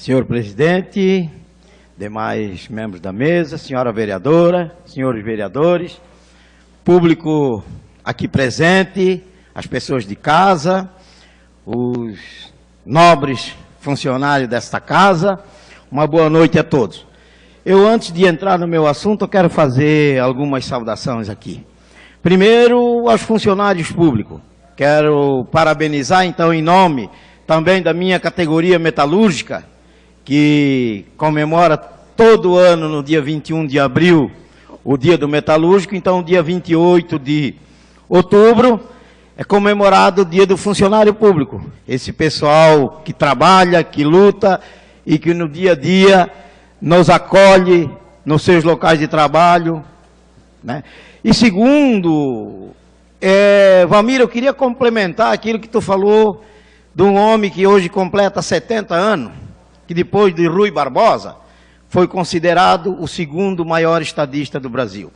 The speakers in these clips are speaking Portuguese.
Senhor presidente, demais membros da mesa, senhora vereadora, senhores vereadores, público aqui presente, as pessoas de casa, os nobres funcionários desta casa, uma boa noite a todos. Eu, antes de entrar no meu assunto, eu quero fazer algumas saudações aqui. Primeiro, aos funcionários públicos. Quero parabenizar, então, em nome também da minha categoria metalúrgica, que comemora todo ano, no dia 21 de abril, o dia do metalúrgico. Então, dia 28 de outubro, é comemorado o dia do funcionário público. Esse pessoal que trabalha, que luta e que no dia a dia nos acolhe nos seus locais de trabalho, né? E segundo, Valmir, eu queria complementar aquilo que tu falou de um homem que hoje completa 70 anos, que depois de Rui Barbosa, foi considerado o segundo maior estadista do Brasil.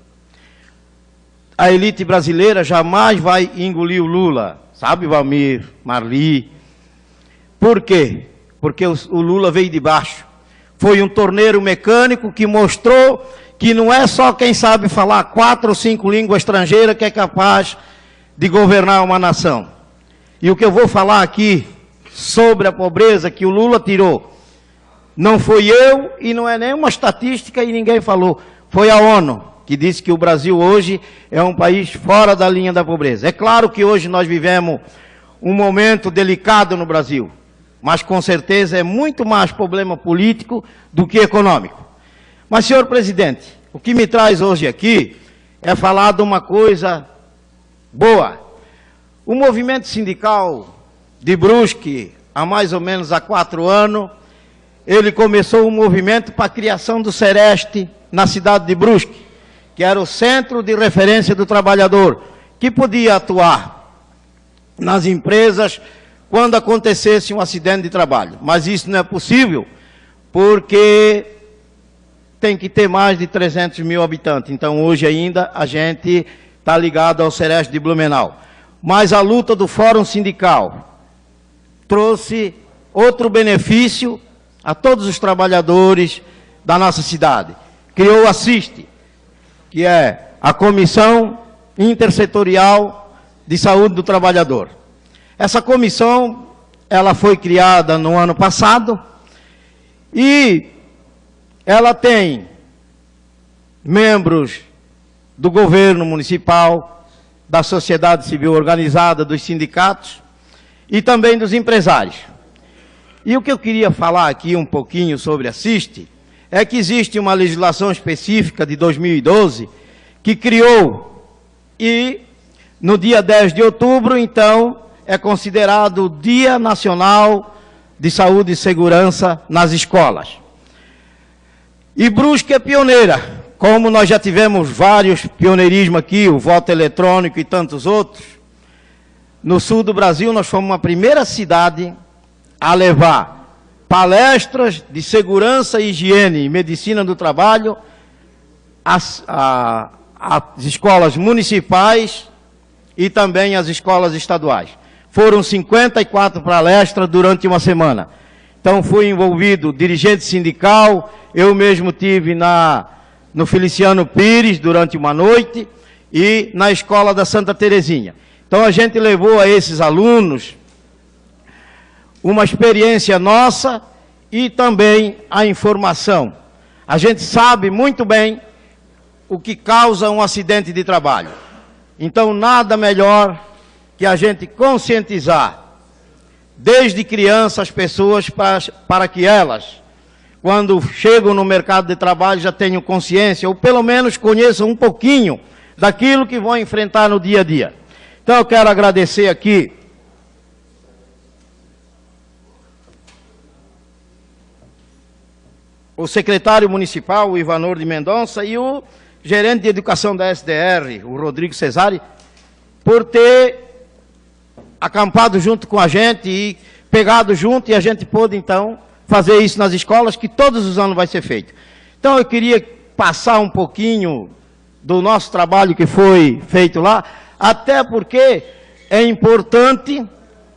A elite brasileira jamais vai engolir o Lula, sabe, Valmir, Marli? Por quê? Porque o Lula veio de baixo. Foi um torneiro mecânico que mostrou que não é só quem sabe falar 4 ou 5 línguas estrangeiras que é capaz de governar uma nação. E o que eu vou falar aqui sobre a pobreza que o Lula tirou, não foi eu e não é nenhuma estatística e ninguém falou. Foi a ONU que disse que o Brasil hoje é um país fora da linha da pobreza. É claro que hoje nós vivemos um momento delicado no Brasil, mas com certeza é muito mais problema político do que econômico. Mas, senhor presidente, o que me traz hoje aqui é falar de uma coisa boa. O movimento sindical de Brusque, há mais ou menos 4 anos, ele começou um movimento para a criação do Sereste na cidade de Brusque, que era o centro de referência do trabalhador, que podia atuar nas empresas quando acontecesse um acidente de trabalho. Mas isso não é possível, porque tem que ter mais de 300 mil habitantes. Então, hoje ainda, a gente está ligado ao Sereste de Blumenau. Mas a luta do Fórum Sindical trouxe outro benefício a todos os trabalhadores da nossa cidade. Criou o ASSIST, que é a Comissão Intersetorial de Saúde do Trabalhador. Essa comissão, ela foi criada no ano passado e ela tem membros do governo municipal, da sociedade civil organizada, dos sindicatos e também dos empresários. E o que eu queria falar aqui um pouquinho sobre a ASSIST é que existe uma legislação específica de 2012 que criou e no dia 10 de outubro, então, é considerado o Dia Nacional de Saúde e Segurança nas escolas. E Brusque é pioneira, como nós já tivemos vários pioneirismos aqui, o voto eletrônico e tantos outros. No sul do Brasil, nós fomos a primeira cidade a levar palestras de segurança, higiene e medicina do trabalho às escolas municipais e também às escolas estaduais. Foram 54 palestras durante uma semana. Então, fui envolvido dirigente sindical, eu mesmo tive no Feliciano Pires durante uma noite e na escola da Santa Terezinha. Então, a gente levou a esses alunos uma experiência nossa e também a informação. A gente sabe muito bem o que causa um acidente de trabalho. Então, nada melhor que a gente conscientizar desde criança as pessoas para que elas, quando chegam no mercado de trabalho, já tenham consciência, ou pelo menos conheçam um pouquinho daquilo que vão enfrentar no dia a dia. Então, eu quero agradecer aqui o secretário municipal, o Ivanor de Mendonça, e o gerente de educação da SDR, o Rodrigo Cesari, por ter acampado junto com a gente e pegado junto, e a gente pôde, então, fazer isso nas escolas, que todos os anos vai ser feito. Então, eu queria passar um pouquinho do nosso trabalho que foi feito lá, até porque é importante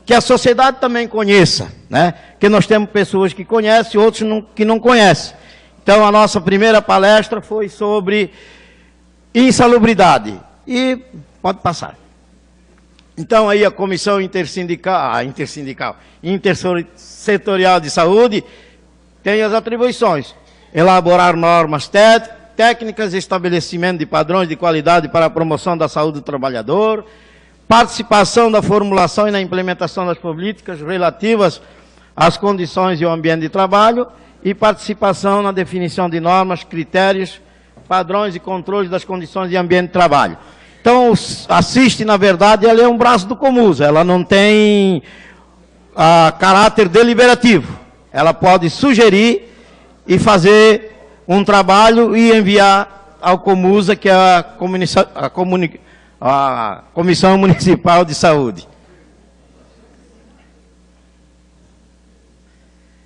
que a sociedade também conheça, né? Porque nós temos pessoas que conhecem, outros que não conhecem. Então, a nossa primeira palestra foi sobre insalubridade. E pode passar. Então, aí a Comissão Intersetorial de Saúde tem as atribuições: elaborar normas técnicas, estabelecimento de padrões de qualidade para a promoção da saúde do trabalhador, participação da formulação e na implementação das políticas relativas às condições e ao ambiente de trabalho e participação na definição de normas, critérios, padrões e controles das condições de ambiente de trabalho. Então, assiste, na verdade, ela é um braço do Comusa, ela não tem caráter deliberativo. Ela pode sugerir e fazer um trabalho e enviar ao Comusa, que é a Comissão Municipal de Saúde.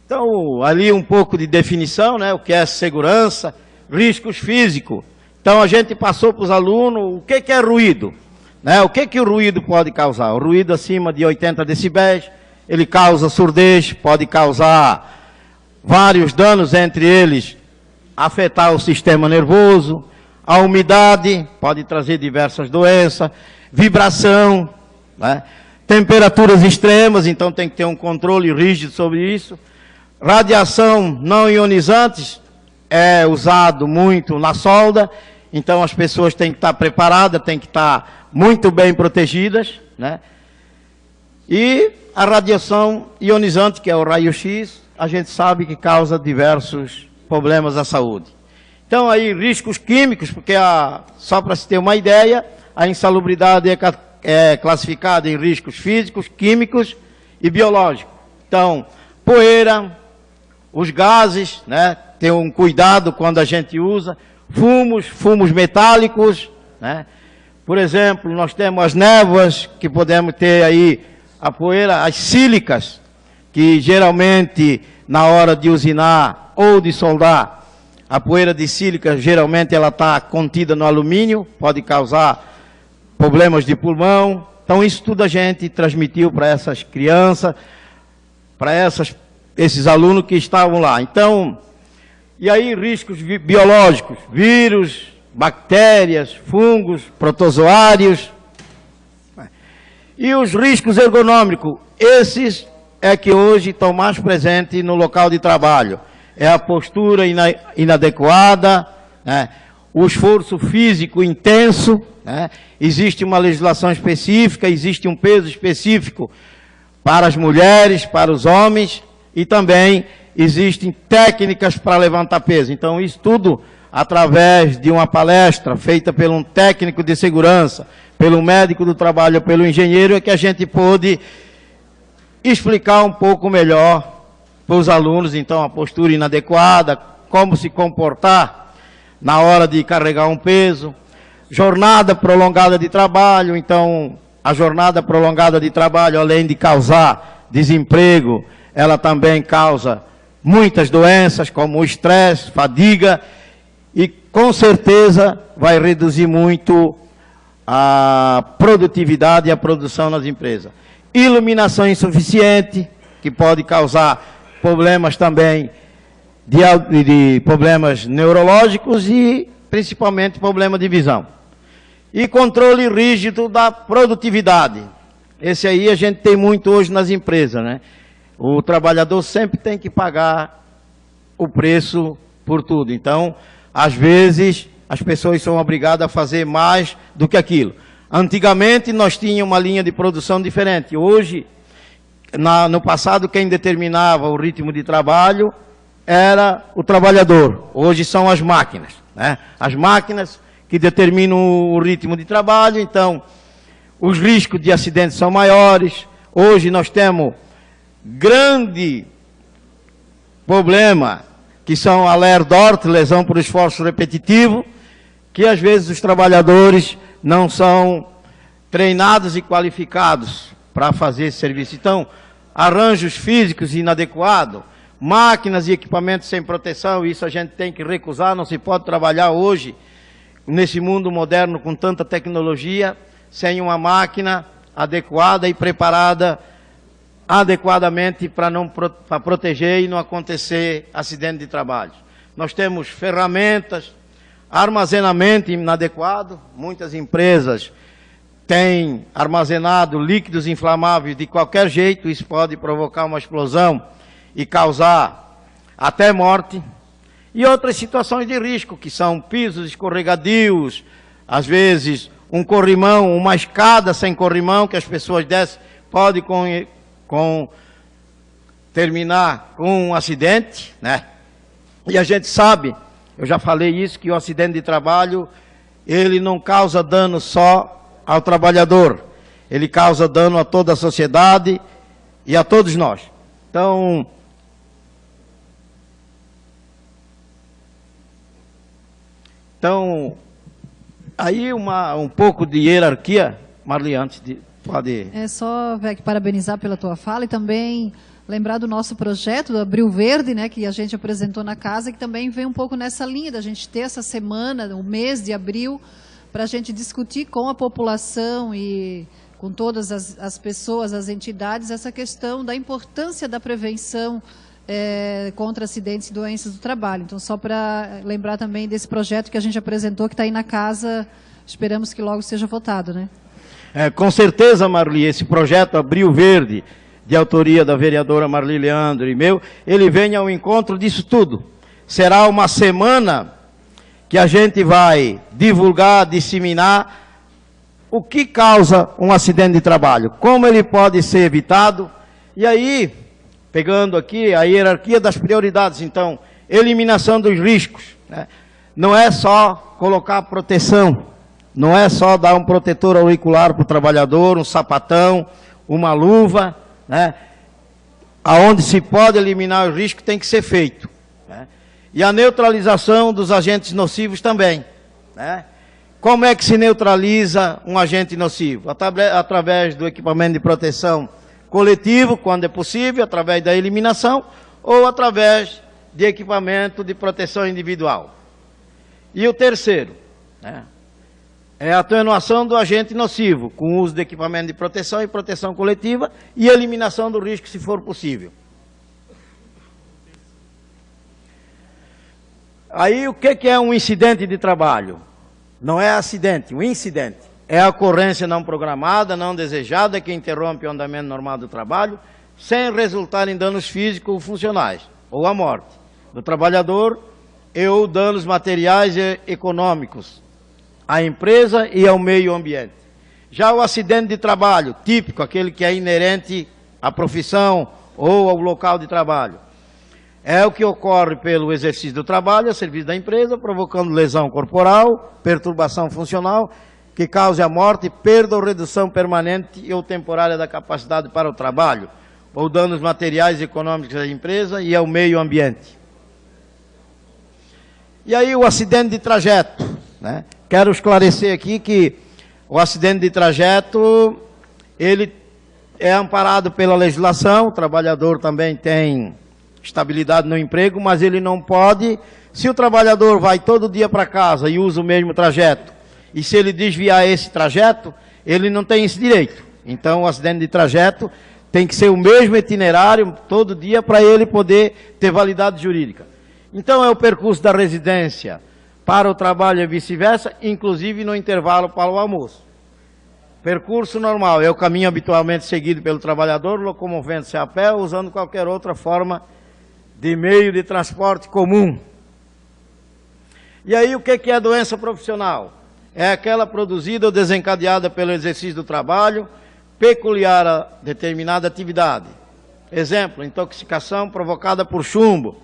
Então, ali um pouco de definição, né, o que é segurança, riscos físicos. Então, a gente passou para os alunos o que é ruído, né, o que o ruído pode causar. O ruído acima de 80 decibéis, ele causa surdez, pode causar vários danos, entre eles afetar o sistema nervoso. A umidade pode trazer diversas doenças, vibração, né? Temperaturas extremas, então tem que ter um controle rígido sobre isso. Radiação não ionizantes é usado muito na solda, então as pessoas têm que estar preparadas, têm que estar muito bem protegidas, né? E a radiação ionizante, que é o raio-x, a gente sabe que causa diversos problemas à saúde. Então, aí, riscos químicos, porque só para se ter uma ideia, a insalubridade é classificada em riscos físicos, químicos e biológicos. Então, poeira, os gases, né, ter um cuidado quando a gente usa, fumos metálicos, né. Por exemplo, nós temos as névoas, que podemos ter aí a poeira, as sílicas, que geralmente, na hora de usinar ou de soldar, a poeira de sílica, geralmente, ela está contida no alumínio, pode causar problemas de pulmão. Então, isso tudo a gente transmitiu para essas crianças, para esses alunos que estavam lá. Então, e aí riscos biológicos, vírus, bactérias, fungos, protozoários. E os riscos ergonômicos, esses é que hoje estão mais presentes no local de trabalho. É a postura inadequada, né? O esforço físico intenso, né? Existe uma legislação específica, existe um peso específico para as mulheres, para os homens, e também existem técnicas para levantar peso. Então, isso tudo, através de uma palestra feita por um técnico de segurança, pelo médico do trabalho, pelo engenheiro, é que a gente pôde explicar um pouco melhor para os alunos, então, a postura inadequada, como se comportar na hora de carregar um peso, jornada prolongada de trabalho. Então, a jornada prolongada de trabalho, além de causar desemprego, ela também causa muitas doenças, como o estresse, fadiga, e com certeza vai reduzir muito a produtividade e a produção nas empresas. Iluminação insuficiente, que pode causar problemas também de problemas neurológicos e principalmente problema de visão. E controle rígido da produtividade. Esse aí a gente tem muito hoje nas empresas, né? O trabalhador sempre tem que pagar o preço por tudo. Então, às vezes, as pessoas são obrigadas a fazer mais do que aquilo. Antigamente, nós tínhamos uma linha de produção diferente. Hoje, no passado, quem determinava o ritmo de trabalho era o trabalhador. Hoje são as máquinas, né? As máquinas que determinam o ritmo de trabalho. Então, os riscos de acidentes são maiores. Hoje nós temos grande problema, que são a LER-DORT, lesão por esforço repetitivo, que às vezes os trabalhadores não são treinados e qualificados para fazer esse serviço. Então, arranjos físicos inadequados, máquinas e equipamentos sem proteção, isso a gente tem que recusar. Não se pode trabalhar hoje, nesse mundo moderno com tanta tecnologia, sem uma máquina adequada e preparada adequadamente para proteger e não acontecer acidente de trabalho. Nós temos ferramentas, armazenamento inadequado, muitas empresas têm armazenado líquidos inflamáveis de qualquer jeito, isso pode provocar uma explosão e causar até morte. E outras situações de risco, que são pisos escorregadios, às vezes um corrimão, uma escada sem corrimão, que as pessoas descem, pode terminar com um acidente, né? E a gente sabe, eu já falei isso, que o acidente de trabalho, ele não causa dano só ao trabalhador, ele causa dano a toda a sociedade e a todos nós. Então, aí um pouco de hierarquia, Marli, antes de... Pode... É só, Vec, parabenizar pela tua fala e também lembrar do nosso projeto, do Abril Verde, né, que a gente apresentou na casa, que também vem um pouco nessa linha da gente ter essa semana, o mês de abril, para a gente discutir com a população e com todas as pessoas, as entidades, essa questão da importância da prevenção contra acidentes e doenças do trabalho. Então, só para lembrar também desse projeto que a gente apresentou, que está aí na casa, esperamos que logo seja votado, né? Com certeza, Marli, esse projeto Abril Verde, de autoria da vereadora Marli Leandro e meu, ele vem ao encontro disso tudo. Será uma semana que a gente vai divulgar, disseminar o que causa um acidente de trabalho, como ele pode ser evitado, e aí, pegando aqui a hierarquia das prioridades, então, eliminação dos riscos, né? Não é só colocar proteção, não é só dar um protetor auricular para o trabalhador, um sapatão, uma luva, né? Aonde se pode eliminar o risco tem que ser feito, né? E a neutralização dos agentes nocivos também, né? Como é que se neutraliza um agente nocivo? Através do equipamento de proteção coletivo, quando é possível, através da eliminação, ou através de equipamento de proteção individual. E o terceiro, né, é a atenuação do agente nocivo, com o uso de equipamento de proteção e proteção coletiva, e eliminação do risco, se for possível. Aí, o que é um incidente de trabalho? Não é acidente, um incidente. É a ocorrência não programada, não desejada, que interrompe o andamento normal do trabalho, sem resultar em danos físicos ou funcionais, ou a morte do trabalhador, ou danos materiais e econômicos à empresa e ao meio ambiente. Já o acidente de trabalho, típico, aquele que é inerente à profissão ou ao local de trabalho, é o que ocorre pelo exercício do trabalho a serviço da empresa, provocando lesão corporal, perturbação funcional, que cause a morte, perda ou redução permanente ou temporária da capacidade para o trabalho, ou danos materiais e econômicos à empresa e ao meio ambiente. E aí o acidente de trajeto, né? Quero esclarecer aqui que o acidente de trajeto, ele é amparado pela legislação, o trabalhador também tem estabilidade no emprego, mas ele não pode, se o trabalhador vai todo dia para casa e usa o mesmo trajeto, e se ele desviar esse trajeto, ele não tem esse direito. Então, o acidente de trajeto tem que ser o mesmo itinerário todo dia para ele poder ter validade jurídica. Então, é o percurso da residência para o trabalho e vice-versa, inclusive no intervalo para o almoço. Percurso normal é o caminho habitualmente seguido pelo trabalhador, locomovendo-se a pé ou usando qualquer outra forma de meio de transporte comum. E aí, o que é a doença profissional? É aquela produzida ou desencadeada pelo exercício do trabalho, peculiar a determinada atividade. Exemplo, intoxicação provocada por chumbo.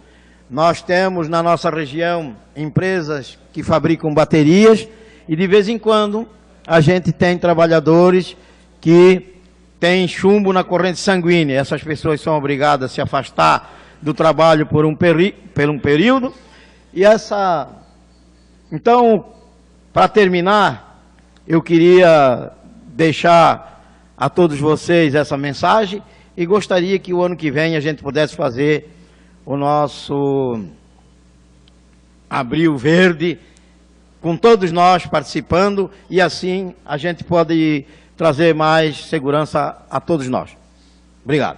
Nós temos na nossa região empresas que fabricam baterias e de vez em quando a gente tem trabalhadores que têm chumbo na corrente sanguínea. Essas pessoas são obrigadas a se afastar do trabalho por um período. E Então, para terminar, eu queria deixar a todos vocês essa mensagem e gostaria que o ano que vem a gente pudesse fazer o nosso Abril Verde, com todos nós participando, e assim a gente pode trazer mais segurança a todos nós. Obrigado.